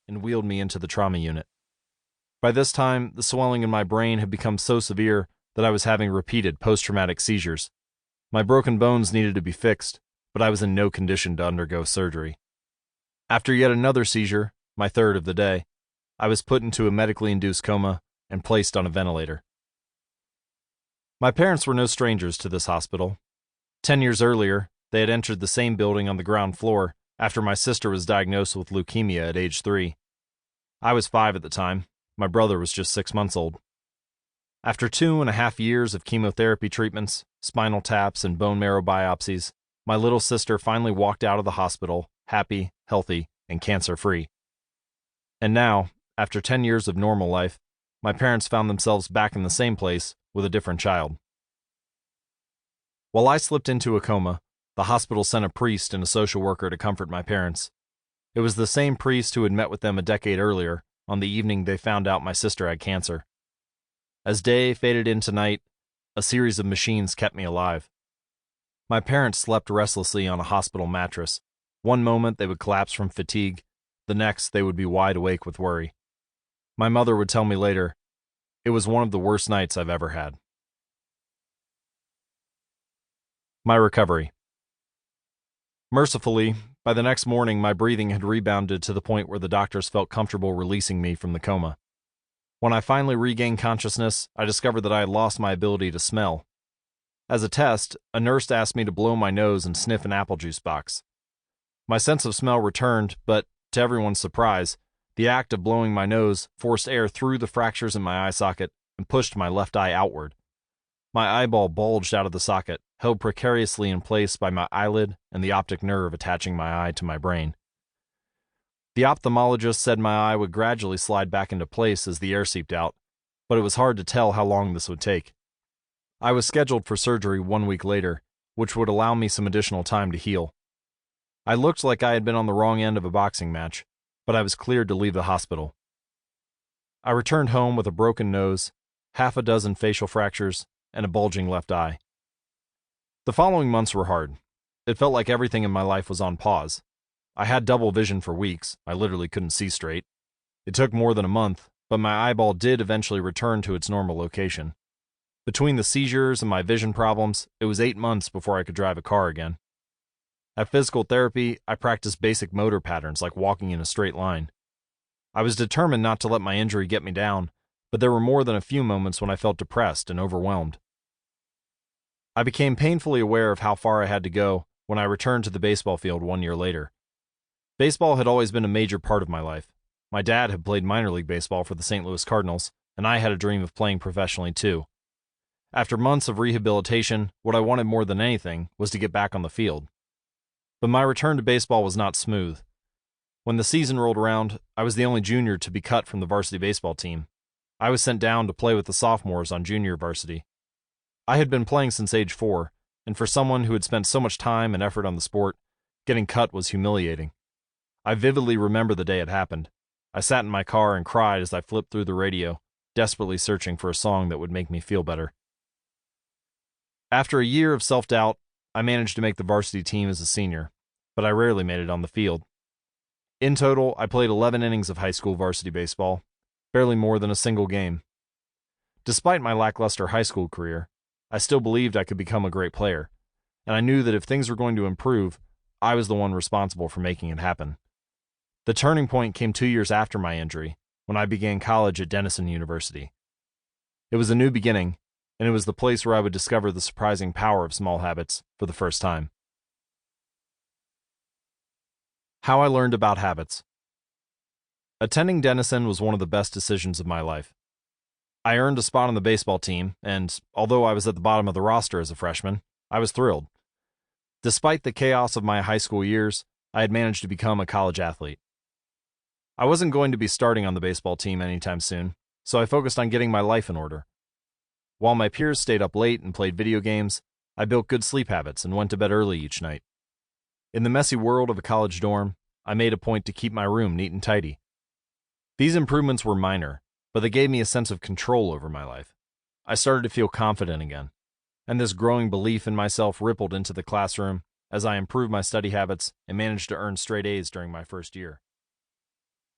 and wheeled me into the trauma unit. By this time, the swelling in my brain had become so severe that I was having repeated post-traumatic seizures. My broken bones needed to be fixed, but I was in no condition to undergo surgery. After yet another seizure, my third of the day, I was put into a medically induced coma and placed on a ventilator. My parents were no strangers to this hospital. 10 years earlier, they had entered the same building on the ground floor after my sister was diagnosed with leukemia at age 3. I was 5 at the time. My brother was just 6 months old. After 2.5 years of chemotherapy treatments, spinal taps, and bone marrow biopsies, my little sister finally walked out of the hospital, happy, healthy, and cancer-free. And now, after 10 years of normal life, my parents found themselves back in the same place with a different child. While I slipped into a coma, the hospital sent a priest and a social worker to comfort my parents. It was the same priest who had met with them a decade earlier, on the evening they found out my sister had cancer. As day faded into night, a series of machines kept me alive. My parents slept restlessly on a hospital mattress. One moment they would collapse from fatigue, the next they would be wide awake with worry. My mother would tell me later, "It was one of the worst nights I've ever had." My recovery. Mercifully, by the next morning my breathing had rebounded to the point where the doctors felt comfortable releasing me from the coma. When I finally regained consciousness, I discovered that I had lost my ability to smell. As a test, a nurse asked me to blow my nose and sniff an apple juice box. My sense of smell returned, but, to everyone's surprise, the act of blowing my nose forced air through the fractures in my eye socket and pushed my left eye outward. My eyeball bulged out of the socket, held precariously in place by my eyelid and the optic nerve attaching my eye to my brain. The ophthalmologist said my eye would gradually slide back into place as the air seeped out, but it was hard to tell how long this would take. I was scheduled for surgery 1 week later, which would allow me some additional time to heal. I looked like I had been on the wrong end of a boxing match, but I was cleared to leave the hospital. I returned home with a broken nose, 6 facial fractures, and a bulging left eye. The following months were hard. It felt like everything in my life was on pause. I had double vision for weeks. I literally couldn't see straight. It took more than a month, but my eyeball did eventually return to its normal location. Between the seizures and my vision problems, it was 8 months before I could drive a car again. At physical therapy, I practiced basic motor patterns like walking in a straight line. I was determined not to let my injury get me down, but there were more than a few moments when I felt depressed and overwhelmed. I became painfully aware of how far I had to go when I returned to the baseball field 1 year later. Baseball had always been a major part of my life. My dad had played minor league baseball for the St. Louis Cardinals, and I had a dream of playing professionally too. After months of rehabilitation, what I wanted more than anything was to get back on the field. But my return to baseball was not smooth. When the season rolled around, I was the only junior to be cut from the varsity baseball team. I was sent down to play with the sophomores on junior varsity. I had been playing since age 4, and for someone who had spent so much time and effort on the sport, getting cut was humiliating. I vividly remember the day it happened. I sat in my car and cried as I flipped through the radio, desperately searching for a song that would make me feel better. After a year of self-doubt, I managed to make the varsity team as a senior, but I rarely made it on the field. In total, I played 11 innings of high school varsity baseball, barely more than a single game. Despite my lackluster high school career, I still believed I could become a great player, and I knew that if things were going to improve, I was the one responsible for making it happen. The turning point came 2 years after my injury, when I began college at Denison University. It was a new beginning, and it was the place where I would discover the surprising power of small habits for the first time. How I learned about habits. Attending Denison was one of the best decisions of my life. I earned a spot on the baseball team, and although I was at the bottom of the roster as a freshman, I was thrilled. Despite the chaos of my high school years, I had managed to become a college athlete. I wasn't going to be starting on the baseball team anytime soon, so I focused on getting my life in order. While my peers stayed up late and played video games, I built good sleep habits and went to bed early each night. In the messy world of a college dorm, I made a point to keep my room neat and tidy. These improvements were minor, but they gave me a sense of control over my life. I started to feel confident again, and this growing belief in myself rippled into the classroom as I improved my study habits and managed to earn straight A's during my first year.